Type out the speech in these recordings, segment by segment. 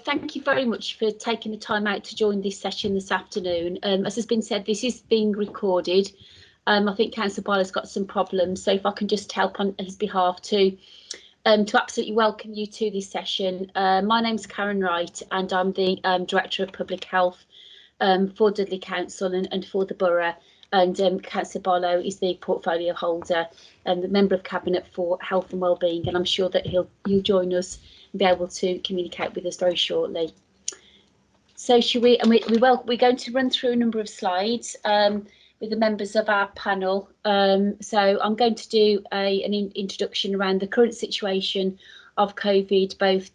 Thank you very much for taking the time out to join this session this afternoon. As has been said, this is being recorded. I think Councillor Byler's got some problems, so if I can just help on his behalf to absolutely welcome you to this session. My name's Wright, and I'm the Director of Public Health for Dudley Council and for the borough. And Councillor Barlow is the portfolio holder and the member of cabinet for health and wellbeing, and I'm sure that he'll join us and be able to communicate with us very shortly. So should we? And we're going to run through a number of slides with the members of our panel. So I'm going to do an introduction around the current situation of COVID, both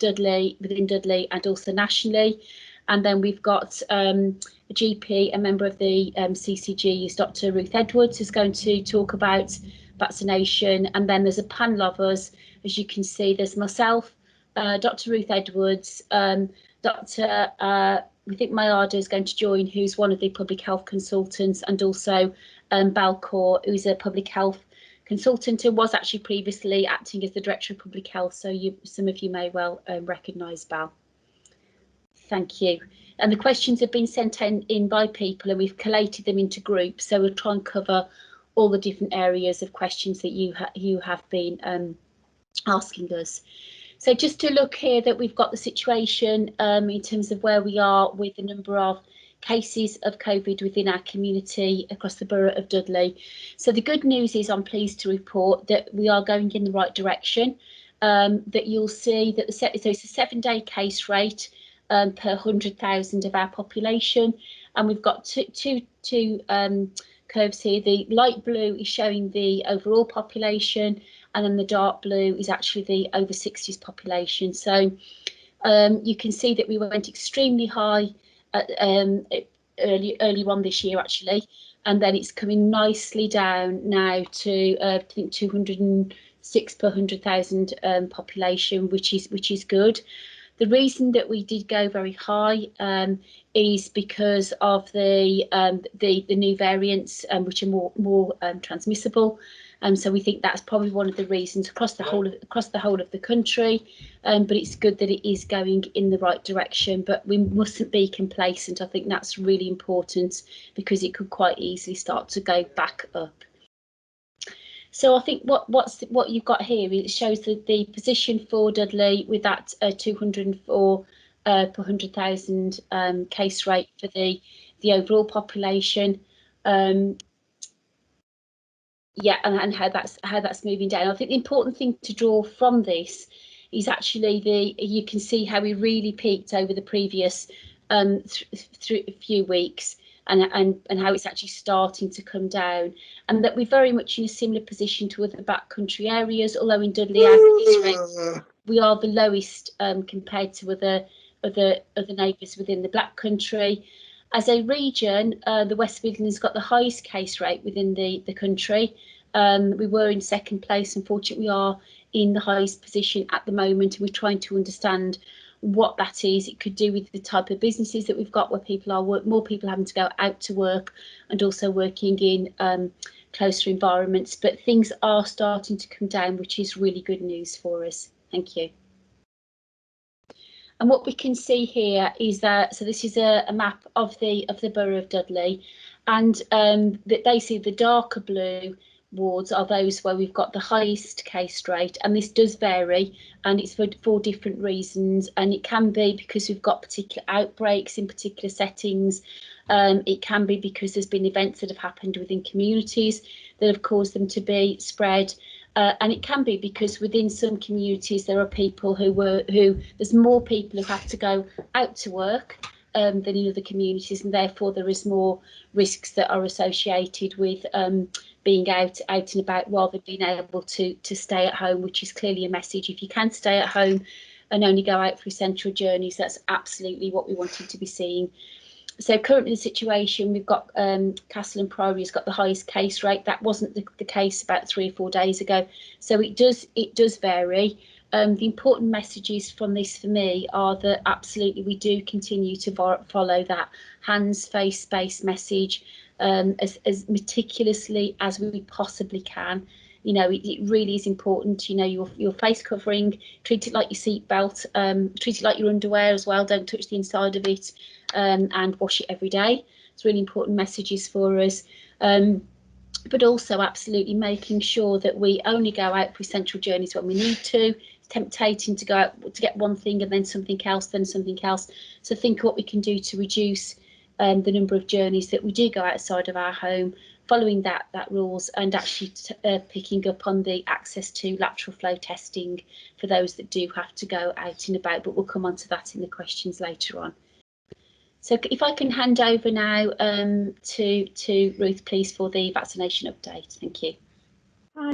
within Dudley and also nationally. And then we've got a GP, a member of the CCG, is Dr. Ruth Edwards, who's going to talk about vaccination. And then there's a panel of us, as you can see. There's myself, Dr. Ruth Edwards, Dr. I think Mayada is going to join, who's one of the public health consultants, and also Kaur, who's a public health consultant who was actually previously acting as the Director of Public Health. So some of you may well recognise Bal. Thank you. And the questions have been sent in by people, and we've collated them into groups. So we'll try and cover all the different areas of questions that you have been asking us. So just to look here that we've got the situation in terms of where we are with the number of cases of COVID within our community across the borough of Dudley. So the good news is I'm pleased to report that we are going in the right direction, that you'll see that so it's a 7-day case rate per 100,000 of our population, and we've got two curves here. The light blue is showing the overall population, and then the dark blue is actually the over 60s population. So you can see that we went extremely high early on this year actually, and then it's coming nicely down now to I think 206 per 100,000 population, which is good. The reason that we did go very high is because of the new variants, which are more transmissible. So we think that's probably one of the reasons across the whole of the country. But it's good that it is going in the right direction. But we mustn't be complacent. I think that's really important, because it could quite easily start to go back up. So I think what you've got here, it shows the position for Dudley with that 204 per 100,000 case rate for the overall population. Yeah, and how that's moving down. I think the important thing to draw from this is actually you can see how we really peaked over the previous few weeks. And how it's actually starting to come down, and that we're very much in a similar position to other backcountry areas, although in Dudley we are the lowest compared to other neighbours within the Black Country. As a region, the West Midlands got the highest case rate within the country. We were in second place. Unfortunately, we are in the highest position at the moment, and we're trying to understand what that is. It could do with the type of businesses that we've got, where people are more people having to go out to work and also working in closer environments. But things are starting to come down, which is really good news for us. Thank you. And what we can see here is that, so this is a map of the borough of Dudley, and basically the darker blue wards are those where we've got the highest case rate, and this does vary, and it's for different reasons, and it can be because we've got particular outbreaks in particular settings. It can be because there's been events that have happened within communities that have caused them to be spread, and it can be because within some communities there are people who there's more people who have to go out to work than in other communities, and therefore there is more risks that are associated with being out and about rather than being able to stay at home, which is clearly a message. If you can stay at home and only go out for essential journeys, that's absolutely what we wanted to be seeing. So currently the situation, we've got Castle and Priory has got the highest case rate. That wasn't the case about 3 or 4 days ago. So it does vary. The important messages from this for me are that absolutely we do continue to follow that hands, face, space message as meticulously as we possibly can. You know, it really is important. You know, your face covering, treat it like your seatbelt, treat it like your underwear as well. Don't touch the inside of it, and wash it every day. It's really important messages for us. But also absolutely making sure that we only go out for essential journeys when we need to. It's tempting to go out to get one thing and then something else, then something else. So think what we can do to reduce the number of journeys that we do go outside of our home, following that rules, and actually picking up on the access to lateral flow testing for those that do have to go out and about. But we'll come on to that in the questions later on. So if I can hand over now to Ruth, please, for the vaccination update. Thank you.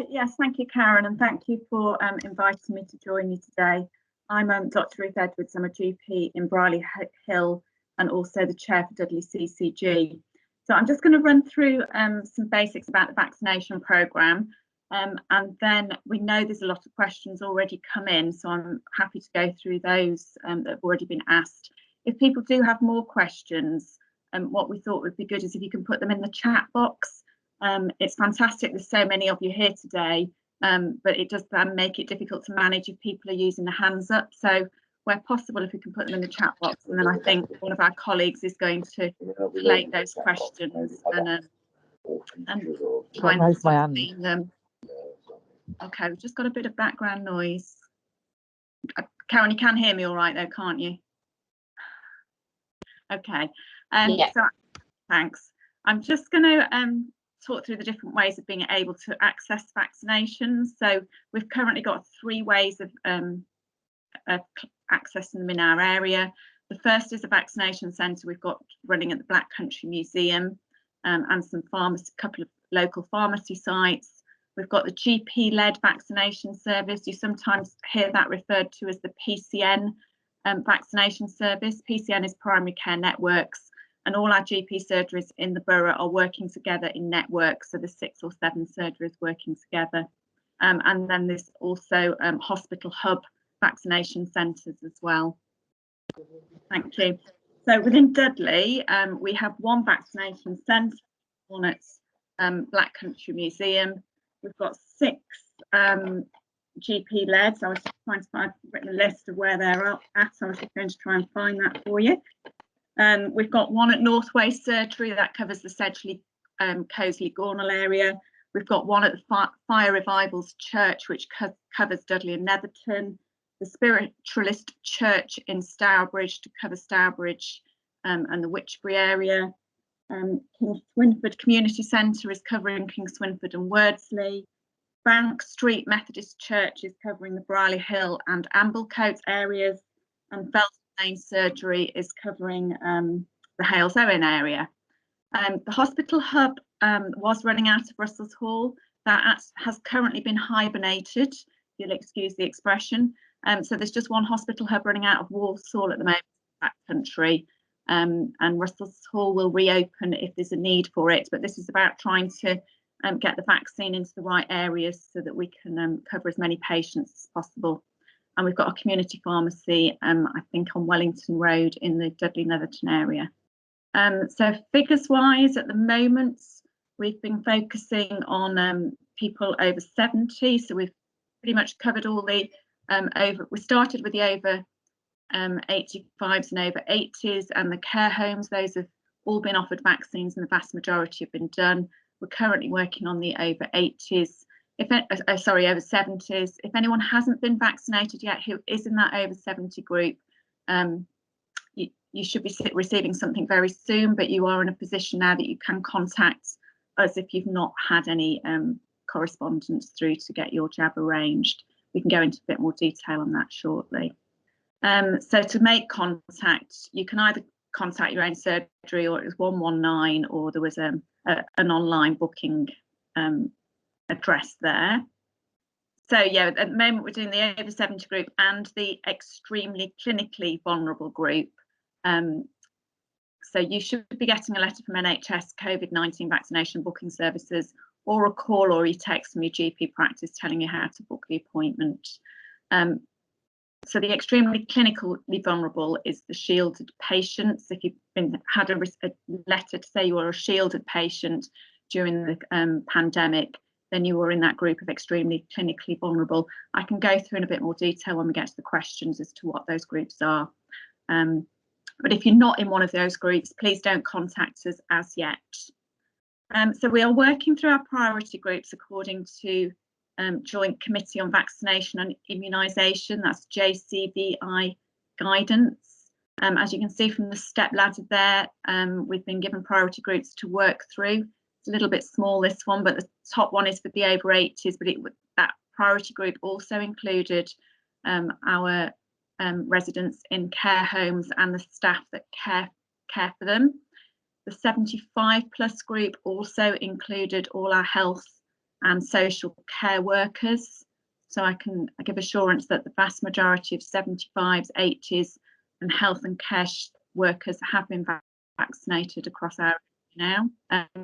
Yes, thank you, Karen, and thank you for inviting me to join you today. I'm Dr. Ruth Edwards. I'm a GP in Brierley Hill and also the chair for Dudley CCG. So I'm just going to run through some basics about the vaccination programme, and then we know there's a lot of questions already come in, so I'm happy to go through those that have already been asked. If people do have more questions, what we thought would be good is if you can put them in the chat box. It's fantastic there's so many of you here today, but it does make it difficult to manage if people are using the hands up. So where possible, if we can put them in the chat box, and then I think one of our colleagues is going to collate those questions and try and raise my hand. Them. Okay, we've just got a bit of background noise. Karen, you can hear me all right though, can't you? Okay, yeah. So thanks. I'm just going to talk through the different ways of being able to access vaccinations. So we've currently got 3 ways of accessing them in our area. The first is a vaccination centre we've got running at the Black Country Museum, and some a couple of local pharmacy sites. We've got the GP-led vaccination service. You sometimes hear that referred to as the PCN vaccination service. PCN is primary care networks, and all our GP surgeries in the borough are working together in networks, so there's 6 or 7 surgeries working together. And then there's also hospital hub vaccination centres as well. Thank you. So within Dudley, we have 1 vaccination centre, one at Black Country Museum. We've got 6 GP-led, so I was trying to find a list of where they're at. So I was going to try and find that for you. We've got 1 at Northway Surgery that covers the Sedgley, Coseley, Gornal area. We've got 1 at the Fire Revivals Church, which covers Dudley and Netherton. The Spiritualist Church in Stourbridge to cover Stourbridge and the Wychbury area. King Swinford Community Centre is covering King Swinford and Wordsley. Bank Street Methodist Church is covering the Brierley Hill and Amblecote areas, and Felton Lane Surgery is covering the Hales Owen area. The hospital hub was running out of Russell's Hall. That has currently been hibernated, you'll excuse the expression. So there's just 1 hospital hub running out of Walsall at the moment, Back Country, and Russell's Hall will reopen if there's a need for it. But this is about trying to get the vaccine into the right areas so that we can cover as many patients as possible. And we've got a community pharmacy, I think on Wellington Road in the Dudley Netherton area. So figures wise, at the moment, we've been focusing on people over 70. So we've pretty much covered all the we started with the over 85s and over 80s, and the care homes, those have all been offered vaccines and the vast majority have been done. We're currently working on the over 80s, over 70s. If anyone hasn't been vaccinated yet who is in that over 70 group, you should be receiving something very soon, but you are in a position now that you can contact us if you've not had any correspondence through to get your jab arranged. We can go into a bit more detail on that shortly. So to make contact, you can either contact your own surgery, or it was 119, or there was an online booking address there. So yeah, at the moment we're doing the over 70 group and the extremely clinically vulnerable group. So you should be getting a letter from NHS COVID-19 vaccination booking services, or a call or a text from your GP practice telling you how to book the appointment. So the extremely clinically vulnerable is the shielded patients. If you've had a letter to say you are a shielded patient during the pandemic, then you are in that group of extremely clinically vulnerable. I can go through in a bit more detail when we get to the questions as to what those groups are. But if you're not in one of those groups, please don't contact us as yet. So we are working through our priority groups according to Joint Committee on Vaccination and Immunisation, that's JCVI guidance. As you can see from the step ladder there, we've been given priority groups to work through. It's a little bit small, this one, but the top one is for the over 80s, but that priority group also included our residents in care homes and the staff that care for them. The 75 plus group also included all our health and social care workers. So I give assurance that the vast majority of 75s, 80s and health and care workers have been vaccinated across our area now.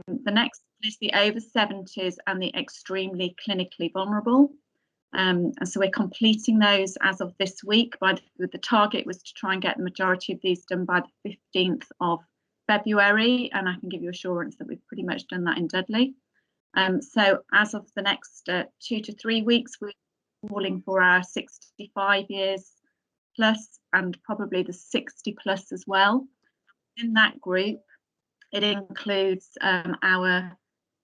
The next is the over 70s and the extremely clinically vulnerable. And so we're completing those as of this week. The target was to try and get the majority of these done by the 15th of February, and I can give you assurance that we've pretty much done that in Dudley. So as of the next 2 to 3 weeks, we're calling for our 65 years plus and probably the 60 plus as well. In that group, it includes our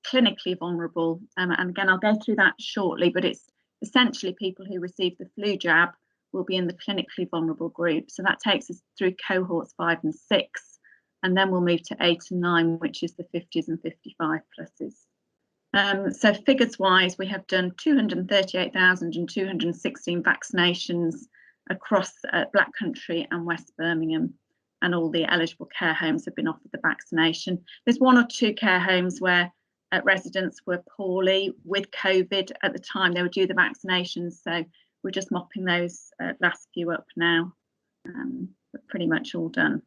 clinically vulnerable, and again, I'll go through that shortly, but it's essentially people who receive the flu jab will be in the clinically vulnerable group. So that takes us through cohorts 5 and 6. And then we'll move to 8 and 9, which is the 50s and 55 pluses. So figures wise, we have done 238,216 vaccinations across Black Country and West Birmingham, and all the eligible care homes have been offered the vaccination. There's 1 or 2 care homes where residents were poorly with COVID at the time they were due the vaccinations, so we're just mopping those last few up now, but pretty much all done.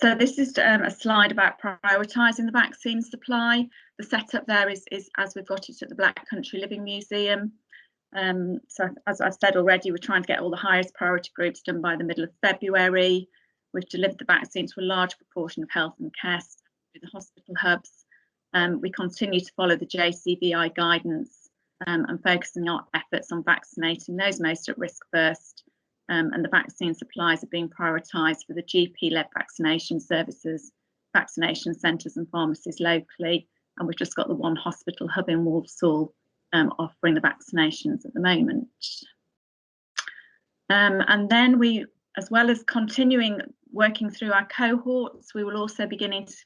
So this is a slide about prioritising the vaccine supply. The setup there is as we've got it at the Black Country Living Museum. So as I've said already, we're trying to get all the highest priority groups done by the middle of February. We've delivered the vaccine to a large proportion of health and care staff through the hospital hubs. We continue to follow the JCVI guidance and focusing our efforts on vaccinating those most at risk first. And the vaccine supplies are being prioritised for the GP-led vaccination services, vaccination centres and pharmacies locally. And we've just got the 1 hospital hub in Walsall offering the vaccinations at the moment. And then we, as well as continuing working through our cohorts, we will also beginning to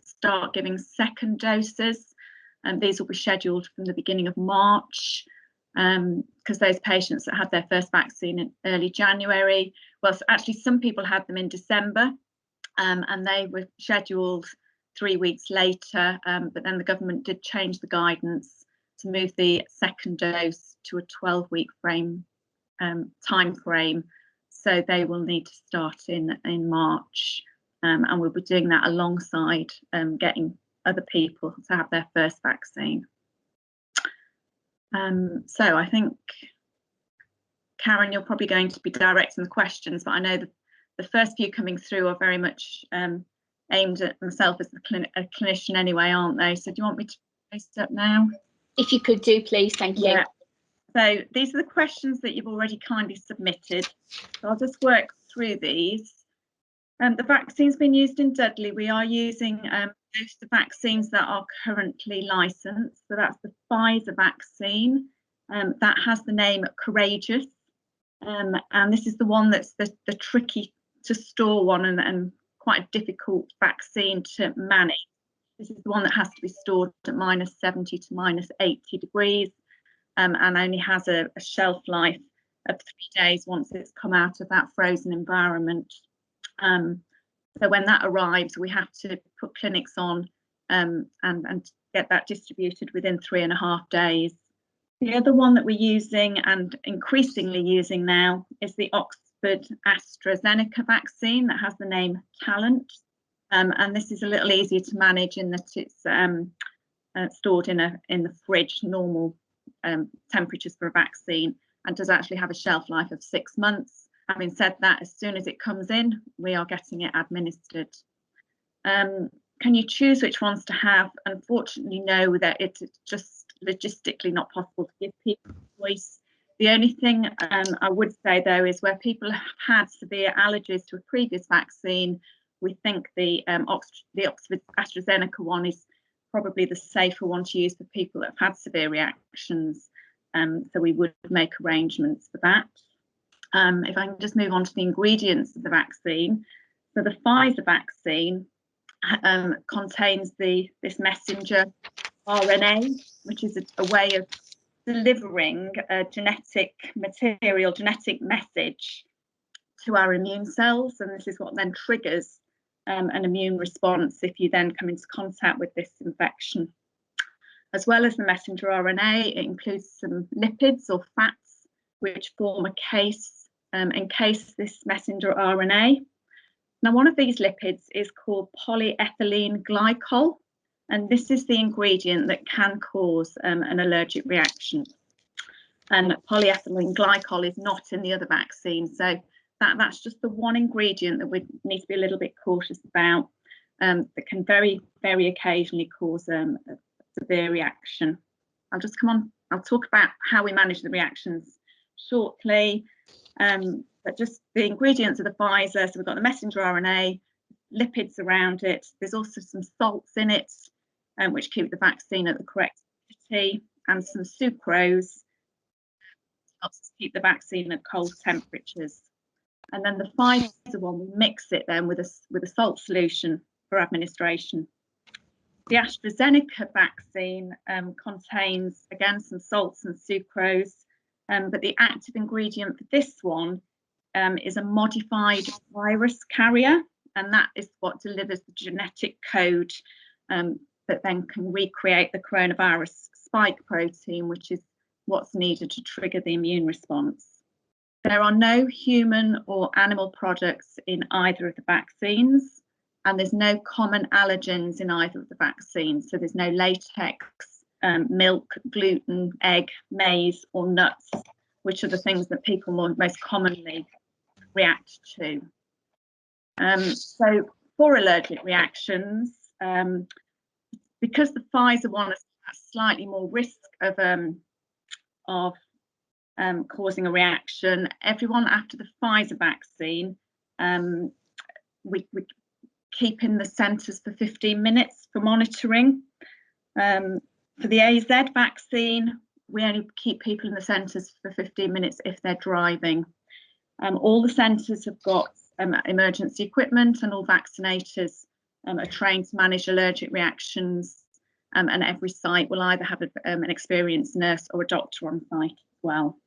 start giving second doses. And these will be scheduled from the beginning of March. Because those patients that had their first vaccine in early January, well, actually some people had them in December, and they were scheduled 3 weeks later, but then the government did change the guidance to move the second dose to a 12-week time frame, so they will need to start in March, and we'll be doing that alongside getting other people to have their first vaccine. So I think, Karen, you're probably going to be directing the questions, but I know the first few coming through are very much aimed at myself as a clinician anyway, aren't they? So do you want me to post up now? If you could do, please, thank you. Yeah. So these are the questions that you've already kindly submitted. So I'll just work through these. The vaccine's been used in Dudley. We are using most of the vaccines that are currently licensed. So that's the Pfizer vaccine. That has the name Courageous. And this is the one that's the tricky to store one and quite a difficult vaccine to manage. This is the one that has to be stored at -70 to -80 degrees and only has a shelf life of 3 days once it's come out of that frozen environment. So when that arrives, we have to put clinics on and get that distributed within 3.5 days. The other one that we're using and increasingly using now is the Oxford AstraZeneca vaccine that has the name Talent. And this is a little easier to manage in that it's stored in the fridge, normal temperatures for a vaccine, and does actually have a shelf life of 6 months. Having said that, as soon as it comes in, we are getting it administered. Can you choose which ones to have? Unfortunately, no, that it just logistically not possible to give people choice. The only thing I would say, though, is where people have had severe allergies to a previous vaccine, we think the Oxford AstraZeneca one is probably the safer one to use for people that have had severe reactions. So we would make arrangements for that. If I can just move on to the ingredients of the vaccine. So the Pfizer vaccine contains this messenger RNA, which is a way of delivering a genetic message to our immune cells, and this is what then triggers an immune response if you then come into contact with this infection. As well as the messenger RNA, it includes some lipids or fats which form a case encase this messenger RNA. Now, one of these lipids is called polyethylene glycol, and this is the ingredient that can cause an allergic reaction. And polyethylene glycol is not in the other vaccine, so that's just the one ingredient that we need to be a little bit cautious about, that can very, very occasionally cause a severe reaction. I'll talk about how we manage the reactions shortly, but just the ingredients of the Pfizer. So we've got the messenger RNA, lipids around it. There's also some salts in it, which keep the vaccine at the correct acidity, and some sucrose helps us keep the vaccine at cold temperatures. And then the Pfizer one, we mix it then with a salt solution for administration. The AstraZeneca vaccine contains, again, some salts and sucrose, but the active ingredient for this one is a modified virus carrier, and that is what delivers the genetic code that then can recreate the coronavirus spike protein, which is what's needed to trigger the immune response. There are no human or animal products in either of the vaccines, and there's no common allergens in either of the vaccines. So there's no latex, milk, gluten, egg, maize, or nuts, which are the things that people most commonly react to. So for allergic reactions, because the Pfizer one has slightly more risk of causing a reaction, everyone after the Pfizer vaccine, we keep in the centres for 15 minutes for monitoring. For the AZ vaccine, we only keep people in the centres for 15 minutes if they're driving. All the centres have got emergency equipment, and all vaccinators are trained to manage allergic reactions, and every site will either have an experienced nurse or a doctor on site as well.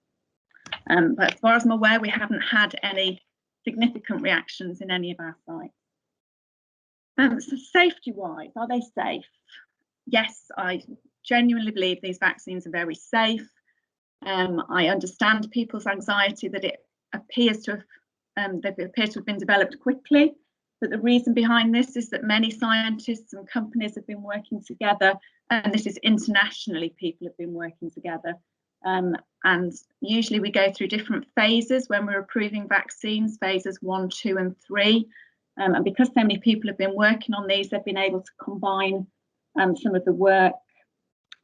But as far as I'm aware, we haven't had any significant reactions in any of our sites. So safety-wise, are they safe? Yes, I genuinely believe these vaccines are very safe. I understand people's anxiety that it appears to have been developed quickly, but the reason behind this is that many scientists and companies have been working together, and this is internationally, people have been working together. And usually we go through different phases when we're approving vaccines, phases 1, 2, and 3. And because so many people have been working on these, they've been able to combine some of the work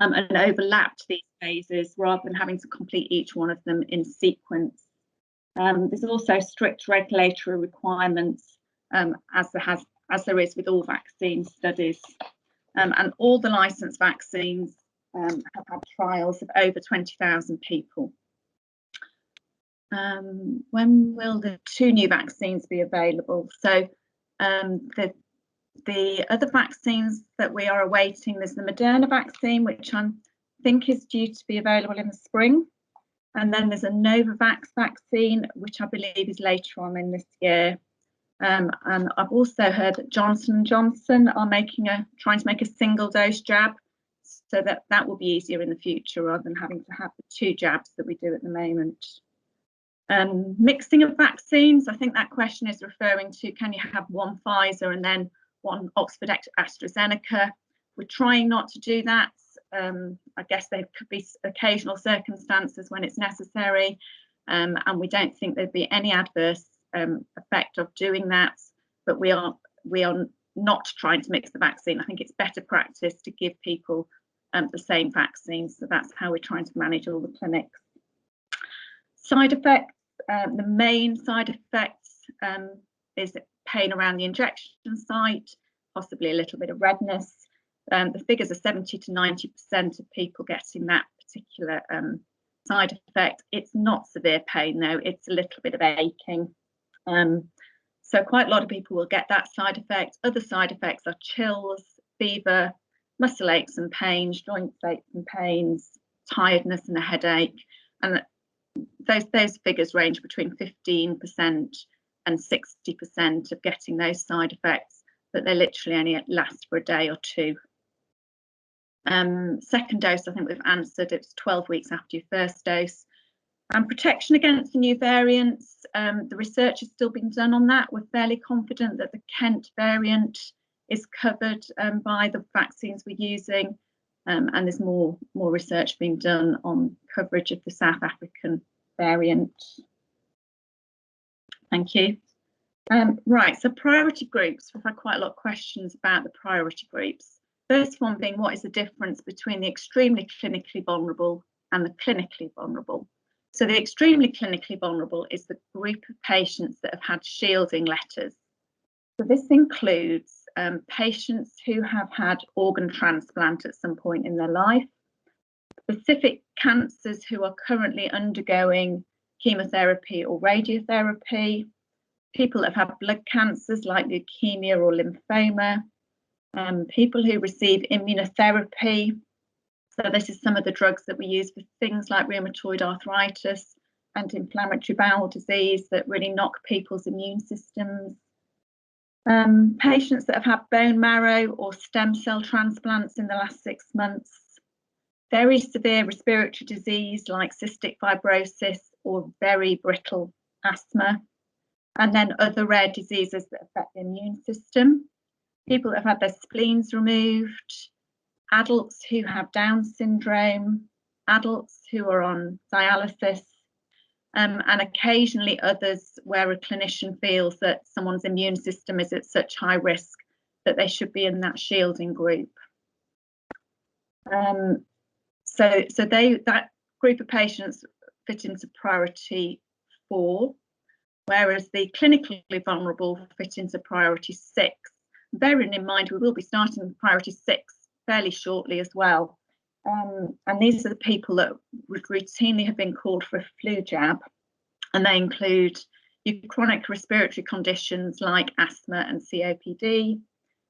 and overlap these phases rather than having to complete each one of them in sequence. There's also strict regulatory requirements, as there is with all vaccine studies. And all the licensed vaccines have had trials of over 20,000 people. When will the 2 new vaccines be available? So the other vaccines that we are awaiting, there's the Moderna vaccine, which I think is due to be available in the spring. And then there's a Novavax vaccine, which I believe is later on in this year. And I've also heard that Johnson & Johnson are trying to make a single dose jab, so that will be easier in the future rather than having to have the 2 jabs that we do at the moment. Mixing of vaccines, I think that question is referring to, can you have one Pfizer and then one Oxford AstraZeneca? We're trying not to do that. I guess there could be occasional circumstances when it's necessary, and we don't think there'd be any adverse effect of doing that, but we are not trying to mix the vaccine. I think it's better practice to give people the same vaccines. So that's how we're trying to manage all the clinics. Side effects, the main side effects is pain around the injection site, possibly a little bit of redness. The figures are 70 to 90% of people getting that particular side effect. It's not severe pain though, it's a little bit of aching. So quite a lot of people will get that side effect. Other side effects are chills, fever, muscle aches and pains, joint aches and pains, tiredness and a headache. And those figures range between 15% and 60% of getting those side effects, but they literally only last for a day or two. Second dose, I think we've answered, it's 12 weeks after your first dose. And protection against the new variants, the research is still being done on that. We're fairly confident that the Kent variant is covered by the vaccines we're using, and there's more research being done on coverage of the South African variant. Thank you. Right, so priority groups. We've had quite a lot of questions about the priority groups. First one being, what is the difference between the extremely clinically vulnerable and the clinically vulnerable? So the extremely clinically vulnerable is the group of patients that have had shielding letters. So this includes patients who have had organ transplant at some point in their life, specific cancers who are currently undergoing chemotherapy or radiotherapy, people that have had blood cancers like leukemia or lymphoma, people who receive immunotherapy. So this is some of the drugs that we use for things like rheumatoid arthritis and inflammatory bowel disease that really knock people's immune systems. Patients that have had bone marrow or stem cell transplants in the last 6 months, very severe respiratory disease like cystic fibrosis or very brittle asthma, and then other rare diseases that affect the immune system, people that have had their spleens removed, adults who have Down syndrome, adults who are on dialysis, and occasionally others where a clinician feels that someone's immune system is at such high risk that they should be in that shielding group. So that group of patients fit into priority 4, whereas the clinically vulnerable fit into priority 6. Bearing in mind we will be starting priority 6 fairly shortly as well. And these are the people that would routinely have been called for a flu jab, and they include your chronic respiratory conditions like asthma and COPD,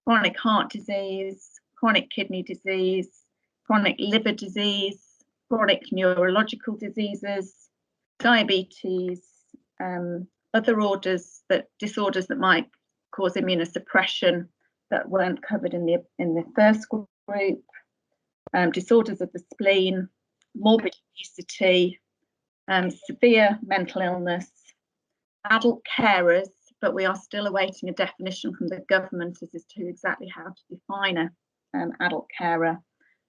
chronic heart disease, chronic kidney disease, chronic liver disease, chronic neurological diseases, diabetes, other disorders that might cause immunosuppression that weren't covered in the first group, disorders of the spleen, morbid obesity, severe mental illness, adult carers, but we are still awaiting a definition from the government as to exactly how to define an adult carer,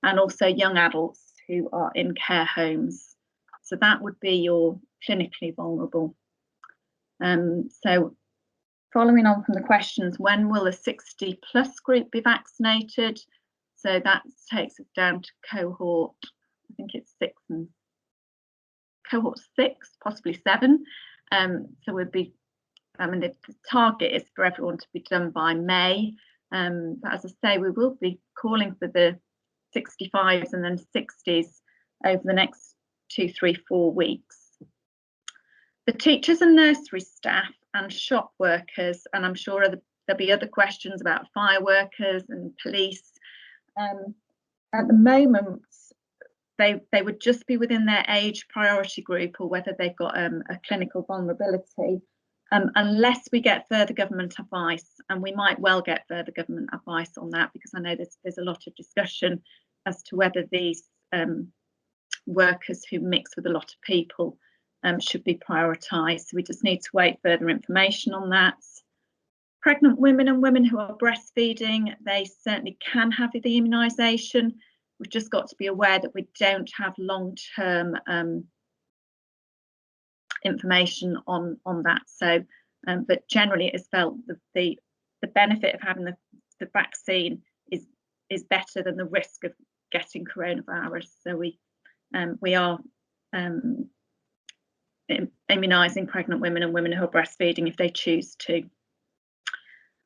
and also young adults who are in care homes. So that would be your clinically vulnerable. So following on from the questions, when will the 60 plus group be vaccinated? So that takes us down to cohort, I think it's cohort 6, possibly 7. So we'd be, the target is for everyone to be done by May. But as I say, we will be calling for the 65s and then 60s over the next 2, 3, 4 weeks. The teachers and nursery staff and shop workers, and I'm sure there'll be other questions about fire workers and police. At the moment, they would just be within their age priority group, or whether they've got a clinical vulnerability, unless we get further government advice, and we might well get further government advice on that, because I know there's a lot of discussion as to whether these workers who mix with a lot of people should be prioritised. So we just need to wait further information on that. Pregnant women and women who are breastfeeding, they certainly can have the immunisation. We've just got to be aware that we don't have long-term information on that. So, but generally it is felt that the benefit of having the vaccine is better than the risk of getting coronavirus. So we are immunising pregnant women and women who are breastfeeding if they choose to.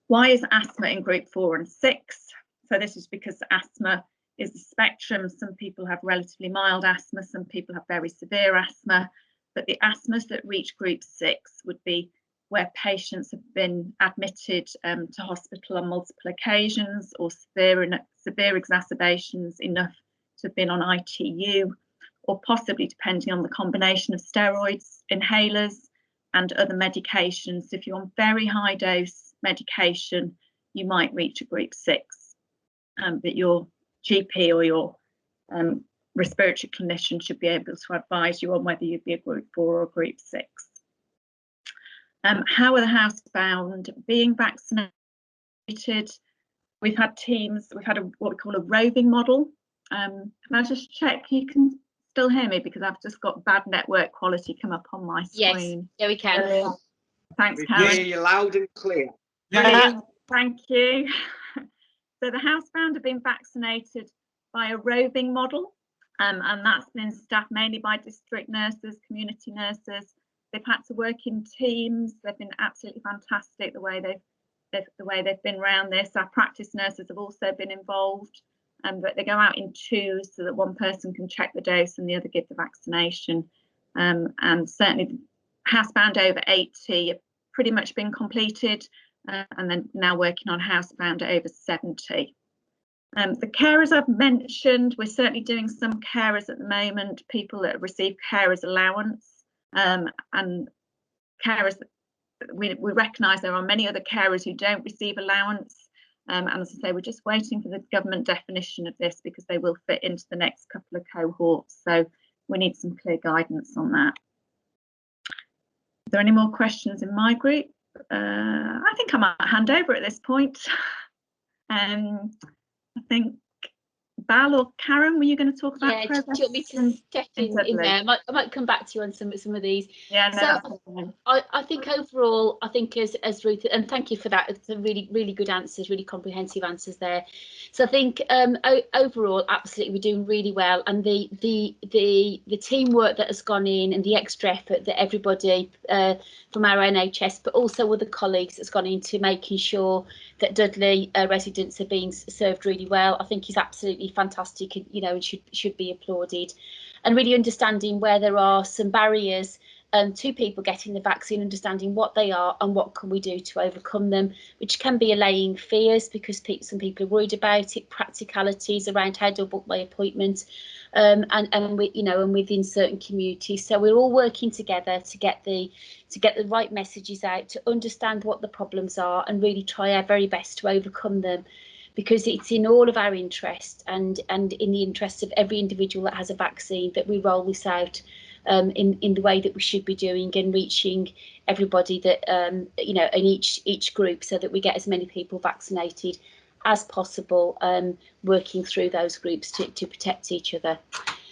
Why is asthma in group 4 and 6? So this is because asthma is a spectrum. Some people have relatively mild asthma, some people have very severe asthma, but the asthmas that reach group 6 would be where patients have been admitted to hospital on multiple occasions, or severe exacerbations enough to have been on ITU, or possibly, depending on the combination of steroids, inhalers and other medications. If you're on very high dose medication, you might reach a group 6, but your GP or your respiratory clinician should be able to advise you on whether you'd be a group 4 or a group 6. How are the housebound being vaccinated? We've had teams, we've had what we call a roving model. Can I just check you can still hear me, because I've just got bad network quality come up on my screen. Yes, yeah, we can. Thanks, We Karen. hear you loud and clear. Brilliant. Thank you. So the housebound have been vaccinated by a roving model, and that's been staffed mainly by district nurses, community nurses. They've had to work in teams. They've been absolutely fantastic the way they've been around this. Our practice nurses have also been involved, but they go out in twos so that one person can check the dose and the other give the vaccination. And certainly the housebound over 80 have pretty much been completed, and then now working on housebound over 70. The carers I've mentioned, we're certainly doing some carers at the moment, people that receive carers allowance. And carers, we recognise there are many other carers who don't receive allowance, and as I say, we're just waiting for the government definition of this, because they will fit into the next couple of cohorts, so we need some clear guidance on that. Are there any more questions in my group? I think I might hand over at this point. I think Val or Karen, were you going to talk about progress? Do you want me to step in there? I might come back to you on some of these. Yeah, no, so I think overall, I think as Ruth, and thank you for that, it's a really good answers, really comprehensive answers there. So I think overall, absolutely, we're doing really well, and the teamwork that has gone in and the extra effort that everybody from our NHS, but also other colleagues, has gone into making sure that Dudley residents are being served really well, I think is absolutely fantastic, you know, and should be applauded. And really understanding where there are some barriers to people getting the vaccine, understanding what they are and what can we do to overcome them, which can be allaying fears, because some people are worried about it, practicalities around how to book my appointment, and we, you know, and within certain communities. So we're all working together to get the right messages out, to understand what the problems are, and really try our very best to overcome them, because it's in all of our interest and in the interest of every individual that has a vaccine that we roll this out in the way that we should be doing, and reaching everybody that you know, in each group, so that we get as many people vaccinated as possible, working through those groups to protect each other.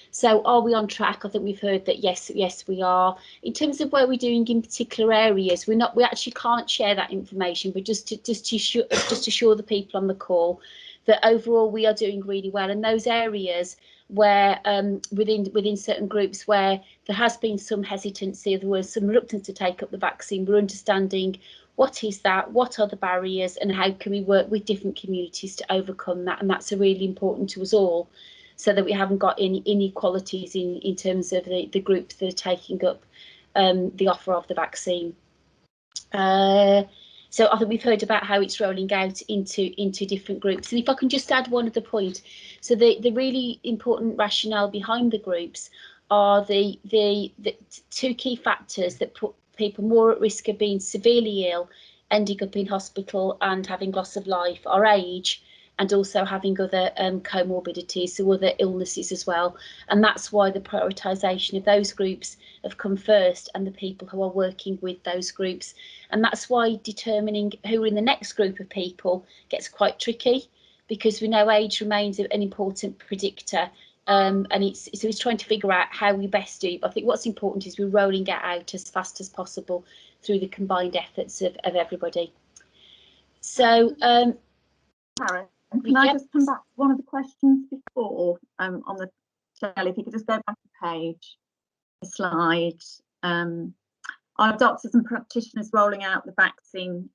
So are we on track? I think we've heard that yes we are. In terms of where we're doing in particular areas, we actually can't share that information, but just to assure the people on the call that overall we are doing really well. And those areas where within certain groups where there has been some hesitancy, there was some reluctance to take up the vaccine, we're understanding what is that, what are the barriers, and how can we work with different communities to overcome that. And that's really important to us all, so that we haven't got any inequalities in terms of the groups that are taking up the offer of the vaccine. So I think we've heard about how it's rolling out into different groups. And if I can just add one other point, so the really important rationale behind the groups are the two key factors that put people more at risk of being severely ill, ending up in hospital and having loss of life, are age, and also having other comorbidities, so other illnesses as well. And that's why the prioritisation of those groups have come first, and the people who are working with those groups. And that's why determining who are in the next group of people gets quite tricky, because we know age remains an important predictor. And it's trying to figure out how we best do. But I think what's important is we're rolling it out as fast as possible through the combined efforts of everybody. So, And can I just come back to one of the questions before on the Shelley, if you could just go back a page, a slide. Are doctors and practitioners rolling out the vaccine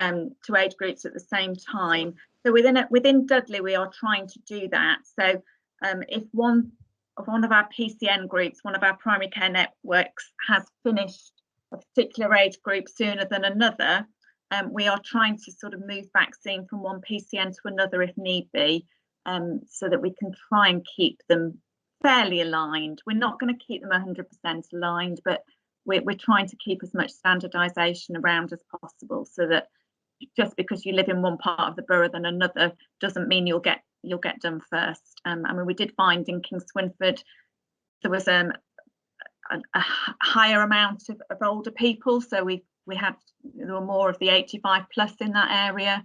to age groups at the same time? So within Dudley, we are trying to do that. So if one of our PCN groups, one of our primary care networks, has finished a particular age group sooner than another, we are trying to sort of move vaccine from one PCN to another if need be, so that we can try and keep them fairly aligned. We're not going to keep them 100% aligned, but we're trying to keep as much standardisation around as possible, so that just because you live in one part of the borough than another doesn't mean you'll get done first. I mean, we did find in King Swinford there was a higher amount of older people, so there were more of the 85 plus in that area,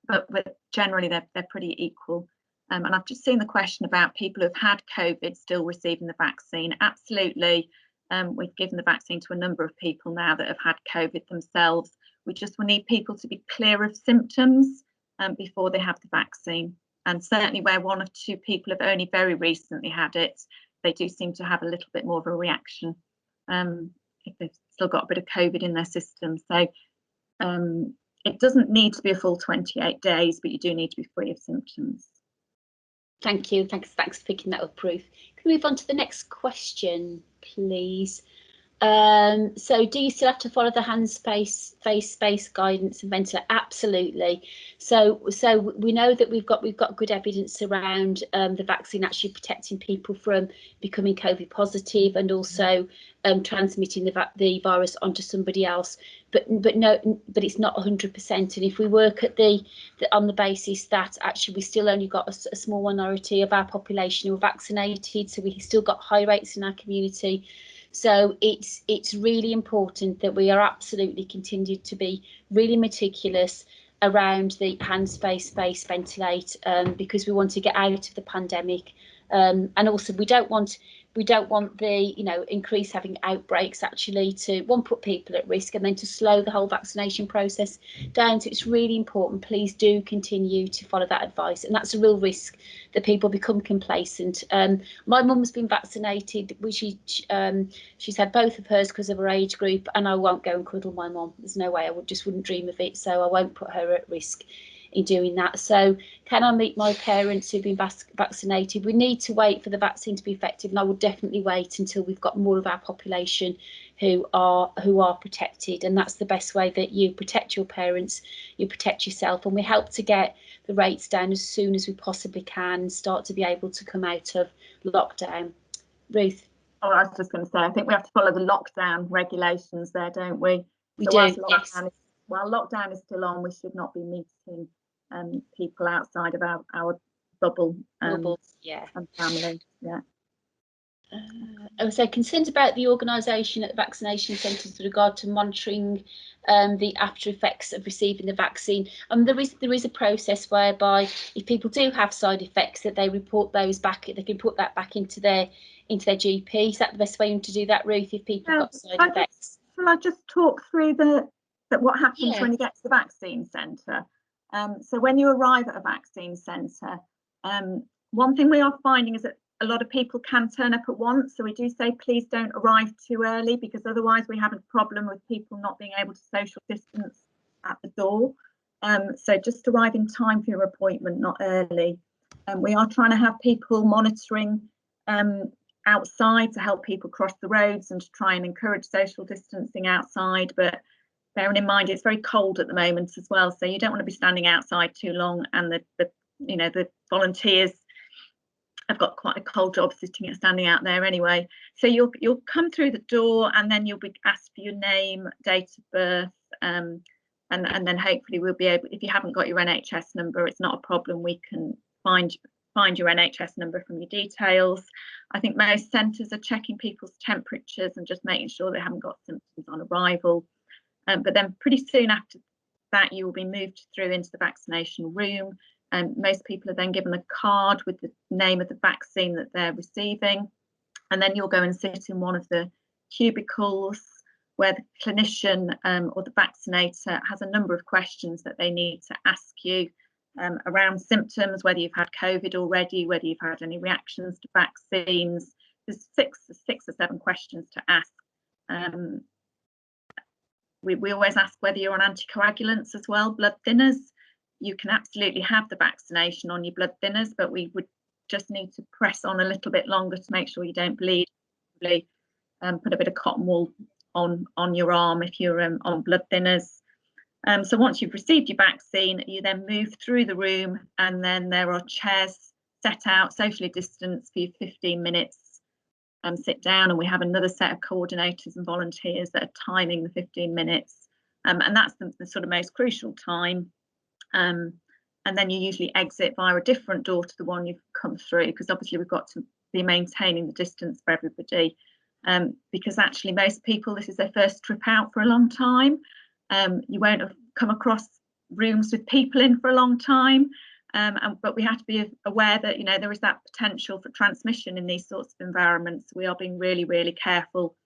but generally they're pretty equal. And I've just seen the question about people who've had COVID still receiving the vaccine. Absolutely. We've given the vaccine to a number of people now that have had COVID themselves. We just will need people to be clear of symptoms before they have the vaccine. And certainly where one or two people have only very recently had it, they do seem to have a little bit more of a reaction if they've still got a bit of COVID in their system. So it doesn't need to be a full 28 days, but you do need to be free of symptoms. Thank you. Thanks for picking that up, Ruth. Can we move on to the next question, please? So do you still have to follow the hand space, face space guidance and ventilate? Absolutely. So we know that we've got good evidence around the vaccine actually protecting people from becoming COVID positive and also transmitting the virus onto somebody else. But it's not 100%. And if we work at on the basis that actually we still only got a small minority of our population who are vaccinated, so we still got high rates in our community. So it's really important that we are absolutely continued to be really meticulous around the hand space ventilate, because we want to get out of the pandemic, and also we don't want the increase having outbreaks actually to put people at risk and then to slow the whole vaccination process down. So it's really important, please do continue to follow that advice, and that's a real risk that people become complacent. My mum's been vaccinated, she's had both of hers because of her age group, and I won't go and cuddle my mum. There's no way, I wouldn't dream of it, so I won't put her at risk in doing that. So can I meet my parents who've been vaccinated? We need to wait for the vaccine to be effective, and I would definitely wait until we've got more of our population who are protected, and that's the best way that you protect your parents, you protect yourself, and we help to get the rates down as soon as we possibly can and start to be able to come out of lockdown. Ruth? Oh, I was just going to say, I think we have to follow the lockdown regulations there, don't we? We do, yes. While lockdown is still on, we should not be meeting people outside of our bubble and family. Yeah. So concerns about the organisation at the vaccination centres with regard to monitoring the after effects of receiving the vaccine. There is a process whereby if people do have side effects, that they report those back. They can put that back into their GP. Is that the best way to do that, Ruth? If people have got side effects, shall I just talk through what happens when you get to the vaccine centre? So when you arrive at a vaccine centre, one thing we are finding is that a lot of people can turn up at once. So we do say, please don't arrive too early, because otherwise we have a problem with people not being able to social distance at the door. So just arrive in time for your appointment, not early. We are trying to have people monitoring outside to help people cross the roads and to try and encourage social distancing outside. But bearing in mind, it's very cold at the moment as well, so you don't want to be standing outside too long, and the volunteers have got quite a cold job standing out there anyway. So you'll come through the door, and then you'll be asked for your name, date of birth, and then hopefully we'll be able, if you haven't got your NHS number, it's not a problem, we can find your NHS number from your details. I think most centres are checking people's temperatures and just making sure they haven't got symptoms on arrival. But then pretty soon after that, you will be moved through into the vaccination room. And most people are then given a card with the name of the vaccine that they're receiving. And then you'll go and sit in one of the cubicles where the clinician or the vaccinator has a number of questions that they need to ask you. around symptoms, whether you've had COVID already, whether you've had any reactions to vaccines. There's six or seven questions to ask. We always ask whether you're on anticoagulants as well, blood thinners. You can absolutely have the vaccination on your blood thinners, but we would just need to press on a little bit longer to make sure you don't bleed. Put a bit of cotton wool on your arm if you're on blood thinners. So once you've received your vaccine, you then move through the room, and then there are chairs set out, socially distanced for you 15 minutes. Sit down, and we have another set of coordinators and volunteers that are timing the 15 minutes. And that's the sort of most crucial time. And then you usually exit via a different door to the one you've come through, because obviously we've got to be maintaining the distance for everybody. Because actually most people, this is their first trip out for a long time. You won't have come across rooms with people in for a long time, but we have to be aware that, you know, there is that potential for transmission in these sorts of environments. We are being really, really careful.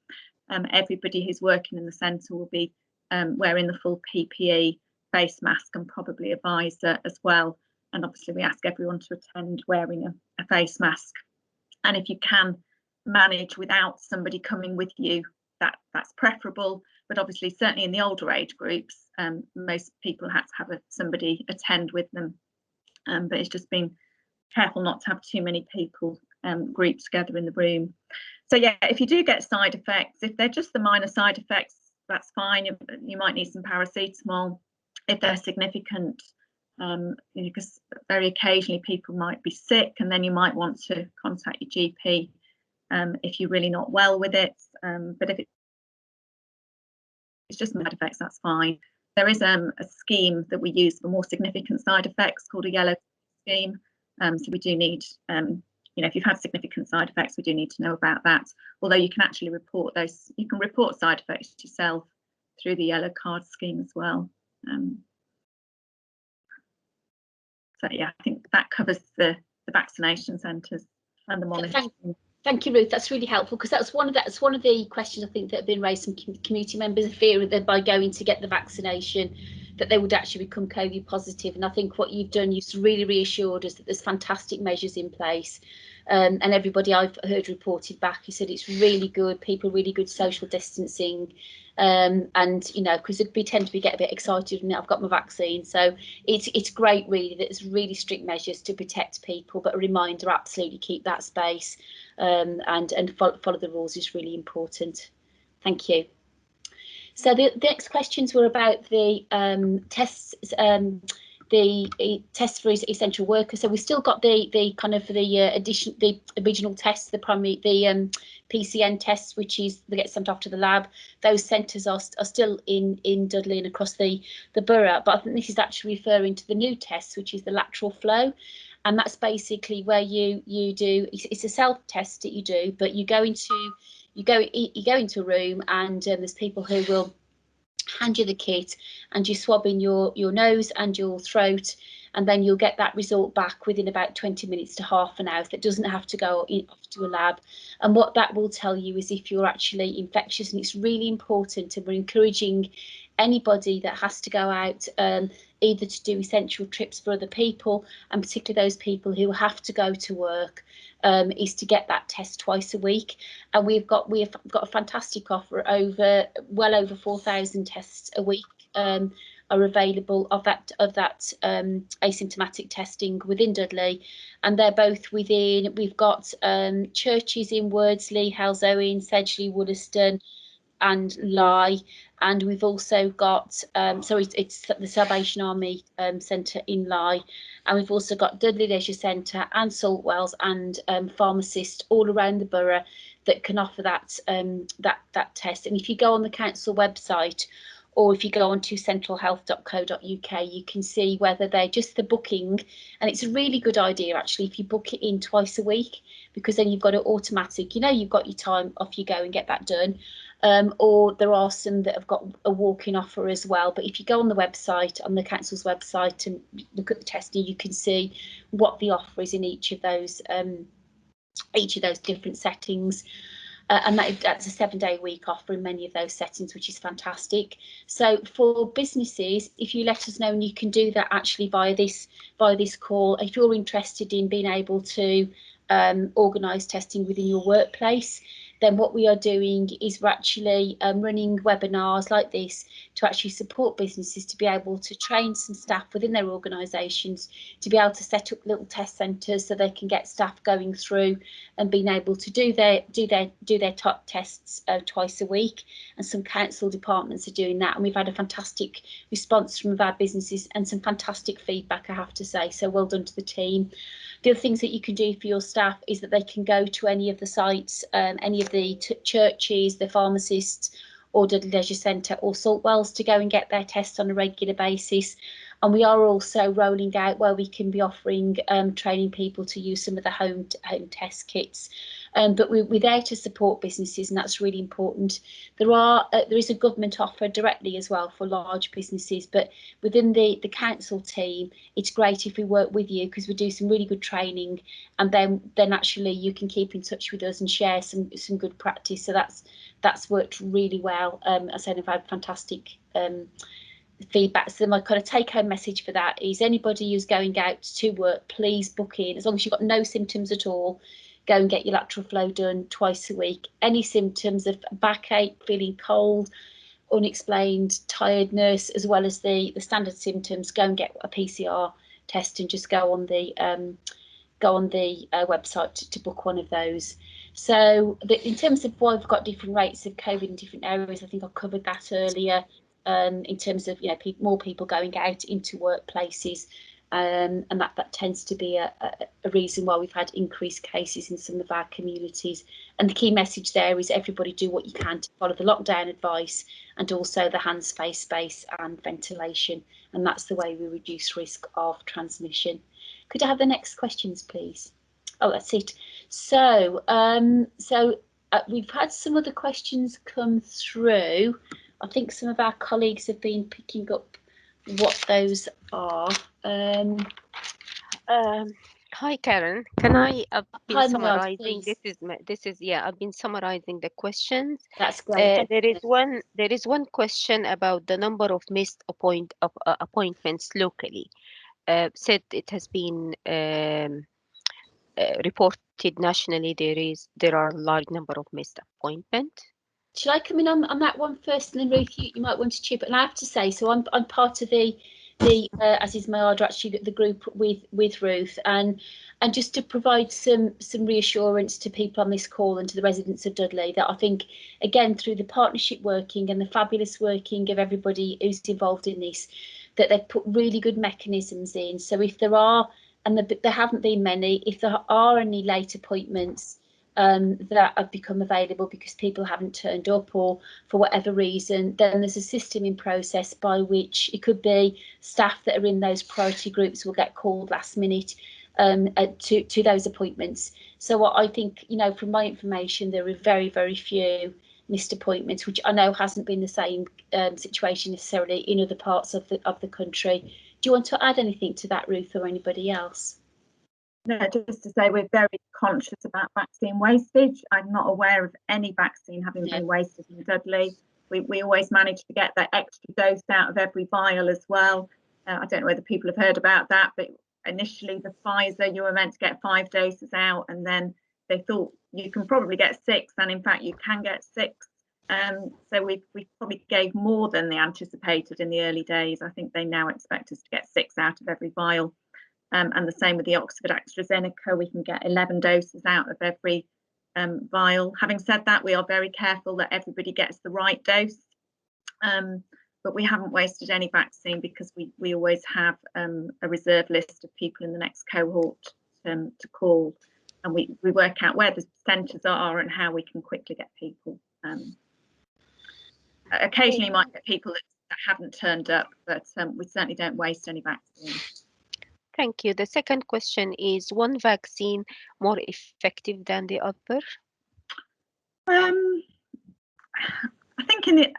Everybody who's working in the centre will be wearing the full PPE, face mask, and probably a visor as well. And obviously we ask everyone to attend wearing a face mask. And if you can manage without somebody coming with you, that's preferable. But obviously, certainly in the older age groups, most people have to have somebody attend with them. But it's just being careful not to have too many people grouped together in the room. So yeah, if you do get side effects, if they're just the minor side effects, that's fine. You might need some paracetamol. If they're significant, because very occasionally people might be sick, and then you might want to contact your GP if you're really not well with it. But if it's just side effects, that's fine. There is a scheme that we use for more significant side effects called a yellow scheme. So we do need, if you've had significant side effects, we do need to know about that. Although you can actually report those, you can report side effects yourself through the yellow card scheme as well. So yeah, I think that covers the vaccination centres and the monitoring. Thank you, Ruth. That's really helpful, because that's one of the questions I think that have been raised from community members, a fear that by going to get the vaccination that they would actually become COVID positive. And I think what you've done, you've really reassured us that there's fantastic measures in place. And everybody I've heard reported back, you said it's really good, people really good social distancing. And you know, because we tend to get a bit excited and I've got my vaccine, so it's great really that there's really strict measures to protect people, but a reminder, absolutely keep that space and follow the rules is really important. Thank you. So the next questions were about the tests, the test for essential workers. So we've still got the original tests, the primary, the PCN tests, which is they get sent off to the lab. Those centres are still in Dudley and across the borough, but I think this is actually referring to the new tests, which is the lateral flow. And that's basically where you do, it's a self test that you do, but you go into a room, and there's people who will hand you the kit, and you swab in your nose and your throat, and then you'll get that result back within about 20 minutes to half an hour. That doesn't have to go off to a lab. And what that will tell you is if you're actually infectious, and it's really important, and we're encouraging anybody that has to go out either to do essential trips for other people, and particularly those people who have to go to work, is to get that test twice a week. And we've got a fantastic offer, well over 4,000 tests a week are available of that asymptomatic testing within Dudley, and they're both within. We've got churches in Wordsley, Halzowen, Sedgley, Wollaston, and Lye, and we've also got it's the Salvation Army Centre in Lye, and we've also got Dudley Leisure Centre and Saltwells and pharmacists all around the borough that can offer that that test. And if you go on the council website, or if you go on to centralhealth.co.uk, you can see whether they're just the booking. And it's a really good idea, actually, if you book it in twice a week, because then you've got it automatic. You know, you've got your time, off you go and get that done. Or there are some that have got a walk-in offer as well. But if you go on the website, on the council's website, and look at the testing, you can see what the offer is in each of those different settings. and that's a 7-day week offer in many of those settings, which is fantastic. So for businesses, if you let us know, and you can do that actually via this call, if you're interested in being able to organise testing within your workplace, then what we are doing is we're actually running webinars like this to actually support businesses to be able to train some staff within their organisations to be able to set up little test centres so they can get staff going through and being able to do their top tests twice a week. And some council departments are doing that, and we've had a fantastic response from our businesses and some fantastic feedback, I have to say, so well done to the team. The other things that you can do for your staff is that they can go to any of the sites, any of the churches, the pharmacists, or Dudley Leisure Centre or Saltwells to go and get their tests on a regular basis. And we are also rolling out where we can be offering training people to use some of the home test kits. But we're there to support businesses, and that's really important. There is a government offer directly as well for large businesses, but within the council team, it's great if we work with you, because we do some really good training, and then actually you can keep in touch with us and share some good practice. So that's worked really well. I said I've had fantastic feedback. So my kind of take-home message for that is anybody who's going out to work, please book in. As long as you've got no symptoms at all, go and get your lateral flow done twice a week. Any symptoms of backache, feeling cold, unexplained tiredness, as well as the standard symptoms, go and get a PCR test and just go on the website to book one of those. So in terms of why we've got different rates of COVID in different areas, I think I covered that earlier. In terms of more people going out into workplaces, and that tends to be a reason why we've had increased cases in some of our communities. And the key message there is everybody do what you can to follow the lockdown advice, and also the hands, face, space and ventilation, and that's the way we reduce risk of transmission. Could I have the next questions, please? Oh, that's it. So we've had some other questions come through. I think some of our colleagues have been picking up what those are. Hi, Karen. Can I? I've been Hi, summarizing. Miles, This is yeah. I've been summarizing the questions. that's great. There is one question about the number of missed appointments locally. Said it has been reported nationally. There are a large number of missed appointments. Should I come in on that one first, and then Ruth, you might want to chip. And I have to say, so I'm part of the as is my order, actually, the group with Ruth, and just to provide some reassurance to people on this call and to the residents of Dudley, that I think, again, through the partnership working and the fabulous working of everybody who's involved in this, that they've put really good mechanisms in. So if there are, and there haven't been many, if there are any late appointments that have become available because people haven't turned up or for whatever reason, then there's a system in process by which it could be staff that are in those priority groups will get called last minute to those appointments. So what I think, from my information, there are very, very few missed appointments, which I know hasn't been the same situation necessarily in other parts of the country. Do you want to add anything to that, Ruth, or anybody else? No, just to say we're very conscious about vaccine wastage. I'm not aware of any vaccine having been wasted in Dudley. We always manage to get that extra dose out of every vial as well. I don't know whether people have heard about that, but initially the Pfizer, you were meant to get 5 doses out, and then they thought you can probably get 6, and in fact you can get 6. So we probably gave more than they anticipated in the early days. I think they now expect us to get 6 out of every vial. And the same with the Oxford AstraZeneca, we can get 11 doses out of every vial. Having said that, we are very careful that everybody gets the right dose, but we haven't wasted any vaccine because we always have a reserve list of people in the next cohort to call, and we work out where the centres are and how we can quickly get people. Occasionally you might get people that haven't turned up, but we certainly don't waste any vaccine. Thank you. The second question is, one vaccine more effective than the other? I think in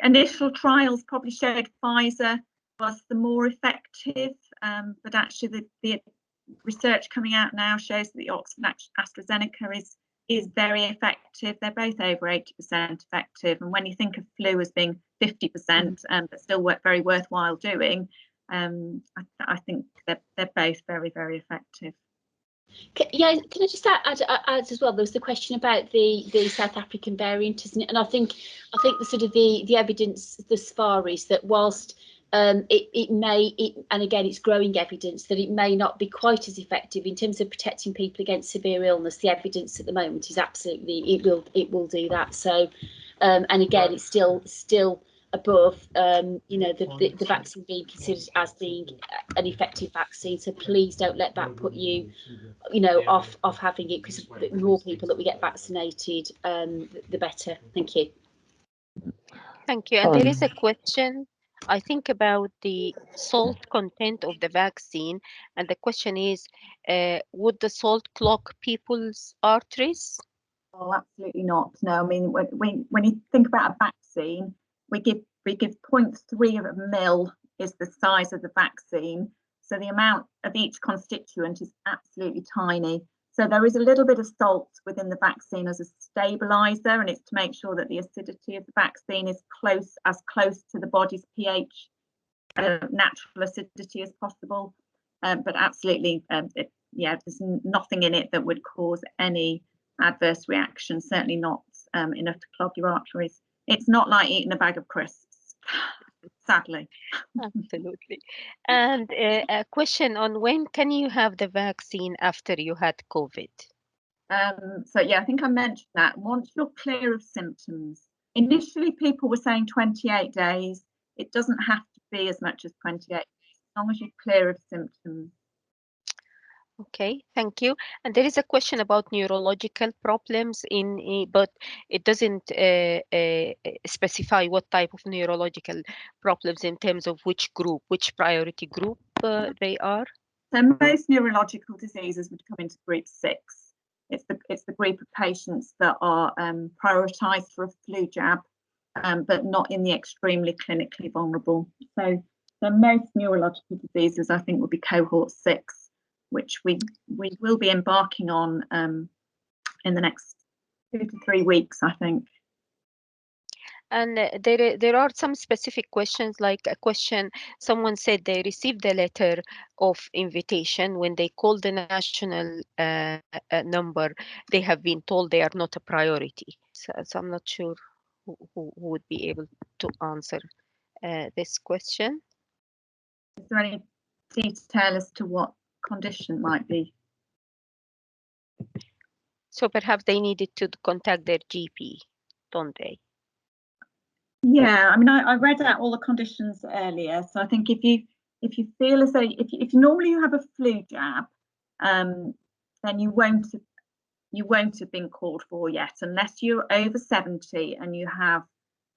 initial trials probably showed Pfizer was the more effective, but actually the research coming out now shows that the Oxford AstraZeneca is very effective. They're both over 80% effective. And when you think of flu as being 50%, but still very worthwhile doing, I think they're both very, very effective. Yeah, can I just add as well? There was the question about the South African variant, isn't it? And I think the sort of the evidence thus far is that whilst it may, and again it's growing evidence that it may not be quite as effective in terms of protecting people against severe illness. The evidence at the moment is absolutely it will do that. So and again it's still above the vaccine being considered as being an effective vaccine. So please don't let that put you off having it, because the more people that we get vaccinated, the better. Thank you. Thank you. And there is a question, I think, about the salt content of the vaccine. And the question is, would the salt clog people's arteries? Oh, absolutely not. No, I mean, when you think about a vaccine, we give 0.3 of a mil is the size of the vaccine. So the amount of each constituent is absolutely tiny. So there is a little bit of salt within the vaccine as a stabilizer, and it's to make sure that the acidity of the vaccine is as close to the body's pH, natural acidity as possible. But absolutely, there's nothing in it that would cause any adverse reaction, certainly not enough to clog your arteries. It's not like eating a bag of crisps, sadly. Absolutely. And a question on when can you have the vaccine after you had COVID? So yeah, I think I mentioned that. Once you're clear of symptoms, initially people were saying 28 days. It doesn't have to be as much as 28 days, as long as you're clear of symptoms. Okay, thank you. And there is a question about neurological problems but it doesn't specify what type of neurological problems in terms of which priority group they are. So most neurological diseases would come into group 6. It's the group of patients that are prioritised for a flu jab, but not in the extremely clinically vulnerable. So most neurological diseases, I think, would be cohort 6. Which we will be embarking on in the next 2 to 3 weeks, I think. And there are some specific questions, like a question, someone said they received a letter of invitation. When they call the national number, they have been told they are not a priority. So I'm not sure who would be able to answer this question. Is there any detail as to what condition might be? So perhaps they needed to contact their GP, don't they? Yeah, I mean, I read out all the conditions earlier. So I think if you feel as though if normally you have a flu jab, then you won't have been called for yet, unless you're over 70 and you have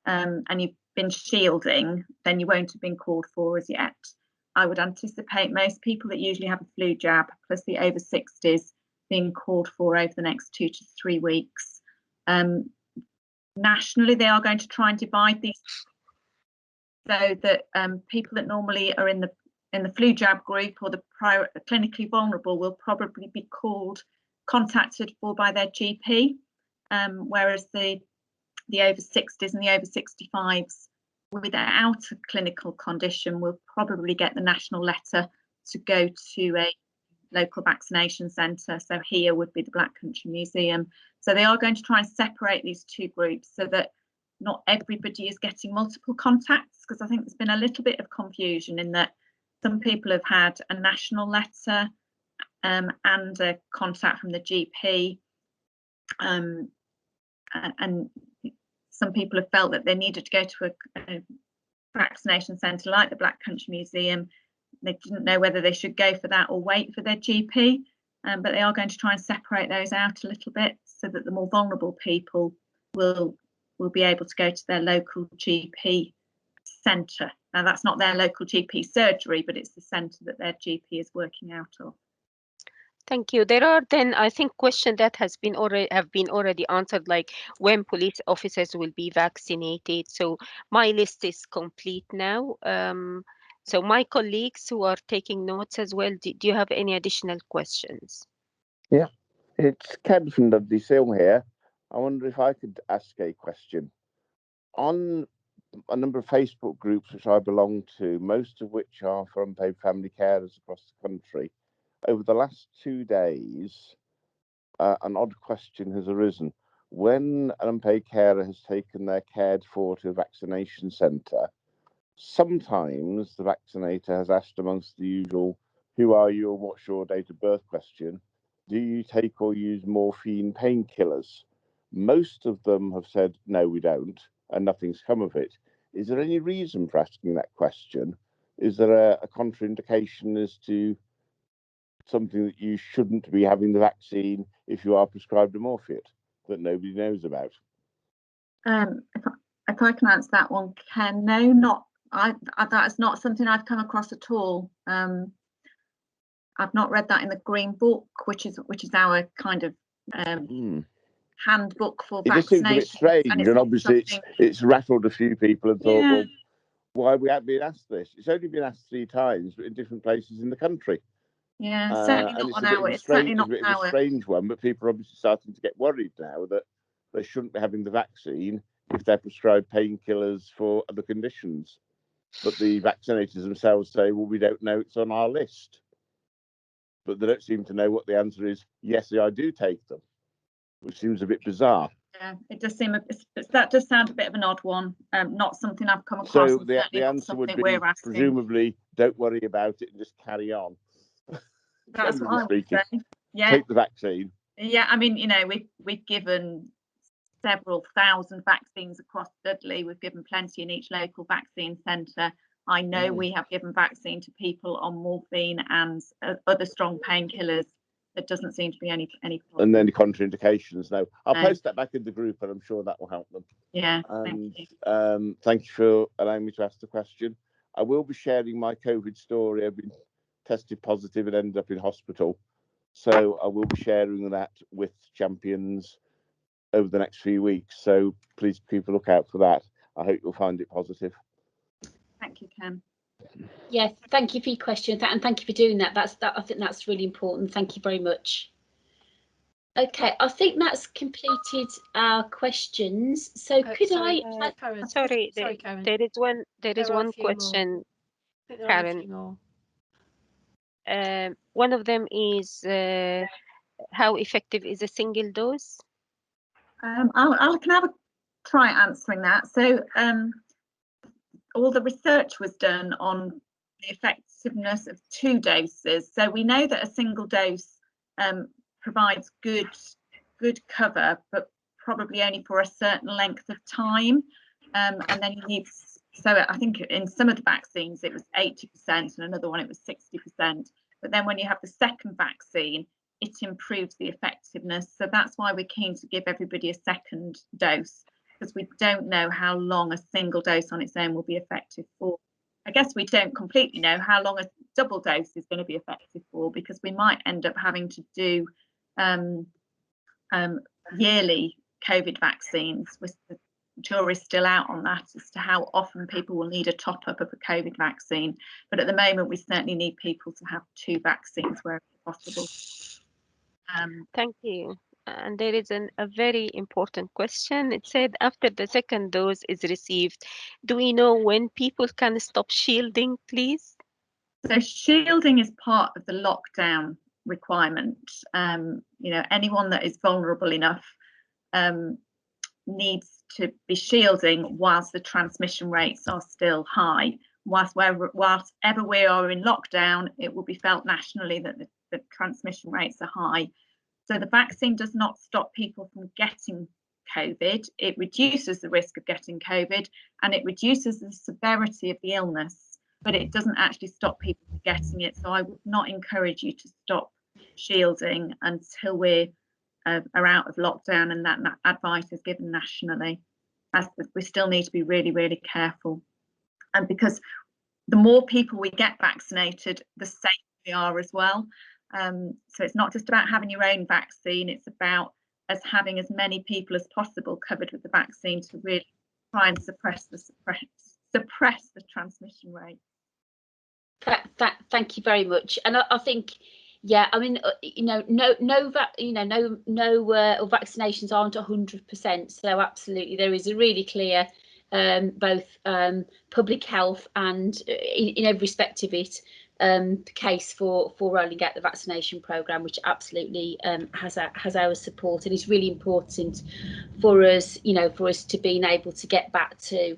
and you've been shielding, then you won't have been called for as yet. I would anticipate most people that usually have a flu jab, plus the over 60s, being called for over the next 2 to 3 weeks. Nationally, they are going to try and divide these so that people that normally are in the flu jab group or the clinically vulnerable will probably be contacted for by their GP, whereas the over 60s and the over 65s without a clinical condition will probably get the national letter to go to a local vaccination centre. So here would be the Black Country Museum. So they are going to try and separate these two groups so that not everybody is getting multiple contacts, because I think there's been a little bit of confusion in that some people have had a national letter and a contact from the GP, and some people have felt that they needed to go to a vaccination centre like the Black Country Museum. They didn't know whether they should go for that or wait for their GP, but they are going to try and separate those out a little bit so that the more vulnerable people will be able to go to their local GP centre. Now, that's not their local GP surgery, but it's the centre that their GP is working out of. Thank you. There are then, I think, questions that have been already answered, like when police officers will be vaccinated. So my list is complete now. So my colleagues who are taking notes as well, do you have any additional questions? Yeah. It's Ken from Dudley here. I wonder if I could ask a question. On a number of Facebook groups which I belong to, most of which are for unpaid family carers across the country, over the last 2 days, an odd question has arisen. When an unpaid carer has taken their cared for to a vaccination centre, sometimes the vaccinator has asked amongst the usual, who are you and what's your date of birth question, do you take or use morphine painkillers? Most of them have said, no, we don't, and nothing's come of it. Is there any reason for asking that question? Is there a contraindication as to something that you shouldn't be having the vaccine if you are prescribed a morphine that nobody knows about? If I can answer that one, Ken, no, not that is not something I've come across at all. I've not read that in the Green Book, which is our kind of handbook for vaccination. It just seems a bit strange, and obviously it's rattled a few people and thought, well, why have we been asked this? It's only been asked 3 times, but in different places in the country. Yeah, certainly not on our. It's certainly not a strange one, but people are obviously starting to get worried now that they shouldn't be having the vaccine if they're prescribed painkillers for other conditions. But the vaccinators themselves say, well, we don't know, it's on our list. But they don't seem to know what the answer is. Yes, I do take them, which seems a bit bizarre. Yeah, it does seem that does sound a bit of an odd one. Not something I've come across. So the answer would be presumably don't worry about it and just carry on. That's what I would say. Yeah, take the vaccine. Yeah, I mean, we've given several thousand vaccines across Dudley. We've given plenty in each local vaccine centre. I know we have given vaccine to people on morphine and other strong painkillers. There doesn't seem to be any problem. And then the contraindications. No, I'll post that back in the group, and I'm sure that will help them. Yeah, and thank you for allowing me to ask the question. I will be sharing my COVID story. I've been tested positive and ended up in hospital, so I will be sharing that with champions over the next few weeks. So please keep a lookout for that. I hope you'll find it positive. Thank you, Ken. Yes, thank you for your question, and thank you for doing that. I think that's really important. Thank you very much. Okay, I think that's completed our questions. So could Karen, sorry, Karen. There is one question, Karen. One of them is how effective is a single dose? I can have a try answering that. So all the research was done on the effectiveness of 2 doses. So we know that a single dose provides good cover, but probably only for a certain length of time. And then you need, so I think in some of the vaccines it was 80%, and another one it was 60%. But then when you have the second vaccine, it improves the effectiveness. So that's why we're keen to give everybody a second dose, because we don't know how long a single dose on its own will be effective for. I guess we don't completely know how long a double dose is going to be effective for, because we might end up having to do yearly COVID vaccines. The jury's still out on that as to how often people will need a top-up of a COVID vaccine. But at the moment, we certainly need people to have 2 vaccines wherever possible. Thank you. And there is a very important question. It said, after the second dose is received, do we know when people can stop shielding, please? So shielding is part of the lockdown requirement. Anyone that is vulnerable enough needs to be shielding whilst the transmission rates are still high. Whilst ever we are in lockdown, it will be felt nationally that the transmission rates are high. So the vaccine does not stop people from getting COVID. It reduces the risk of getting COVID, and it reduces the severity of the illness, but it doesn't actually stop people from getting it. So I would not encourage you to stop shielding until we are out of lockdown and that advice is given nationally. As we still need to be really, really careful. And because the more people we get vaccinated, the safer we are as well. So it's not just about having your own vaccine, it's about us having as many people as possible covered with the vaccine to really try and suppress the transmission rate. Thank you very much. And I think, Yeah, I mean, no vaccinations aren't 100%. So absolutely, there is a really clear both public health and in every respect of it case for rolling out the vaccination programme, which absolutely has our support, and it's really important for us, for us to being able to get back to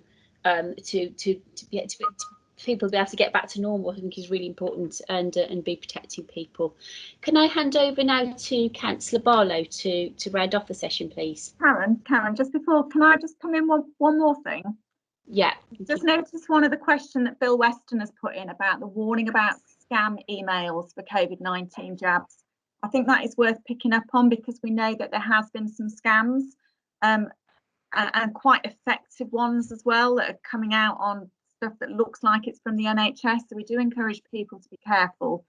people be able to get back to normal. I think is really important, and be protecting people. Can I hand over now to Councillor Barlow to round off the session, please? Karen, just before, can I just come in one more thing? Yeah. Just noticed one of the question that Bill Weston has put in about the warning about scam emails for COVID-19 jabs. I think that is worth picking up on, because we know that there has been some scams and quite effective ones as well that are coming out on stuff that looks like it's from the NHS. So we do encourage people to be careful.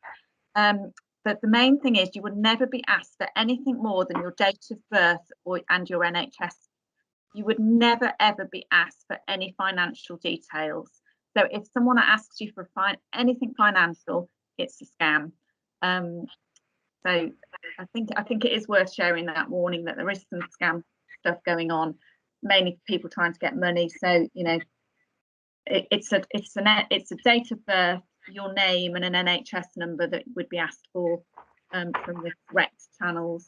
But the main thing is you would never be asked for anything more than your date of birth and your NHS. You would never ever be asked for any financial details. So if someone asks you for anything financial, it's a scam. So I think it is worth sharing that warning that there is some scam stuff going on, mainly people trying to get money. So it's a date of birth, your name, and an NHS number that would be asked for from the correct channels.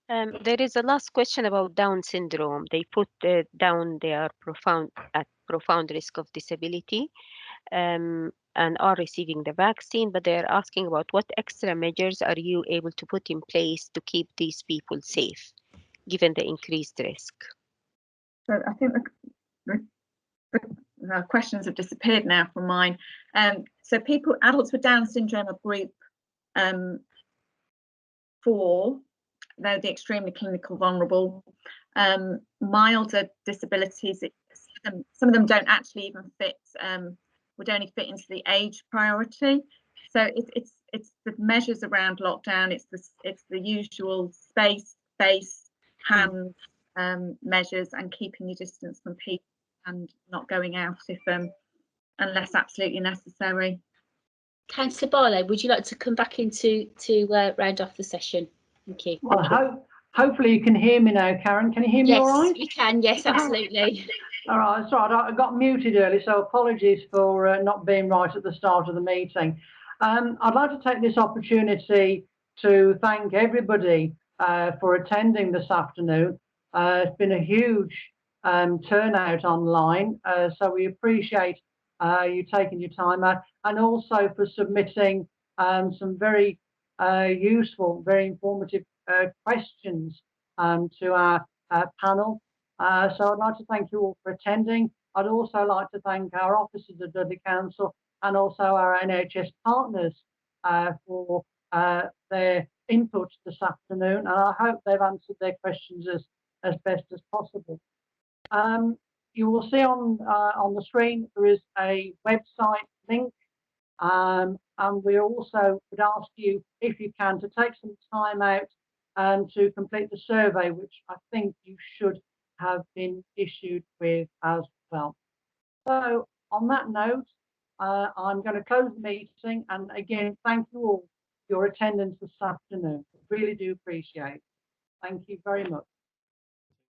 There is a last question about Down syndrome. They put down they are at profound risk of disability and are receiving the vaccine, but they are asking about what extra measures are you able to put in place to keep these people safe, given the increased risk? So I think the questions have disappeared now from mine. So adults with Down syndrome are group 4. They're the extremely clinical vulnerable. Milder disabilities, some of them don't actually even fit, would only fit into the age priority. So it's the measures around lockdown. It's the usual space, face, hands measures, and keeping your distance from people and not going out unless absolutely necessary. Councillor Barlow, would you like to come back in to round off the session? Thank you. Well, hopefully you can hear me now, Karen. Can you hear me yes, all right? Yes, we can. Yes, absolutely. All right, that's right. I got muted early, so apologies for not being right at the start of the meeting. I'd like to take this opportunity to thank everybody for attending this afternoon. It's been a huge turnout online, so we appreciate you taking your time out, and also for submitting some very useful, very informative questions to our panel. So I'd like to thank you all for attending. I'd also like to thank our officers at Dudley Council and also our NHS partners for their input this afternoon, and I hope they've answered their questions as best as possible. You will see on the screen there is a website link, and we also would ask you, if you can, to take some time out and to complete the survey, which I think you should have been issued with as well. So on that note, I'm going to close the meeting, and again, thank you all for your attendance this afternoon. I really do appreciate it. Thank you very much.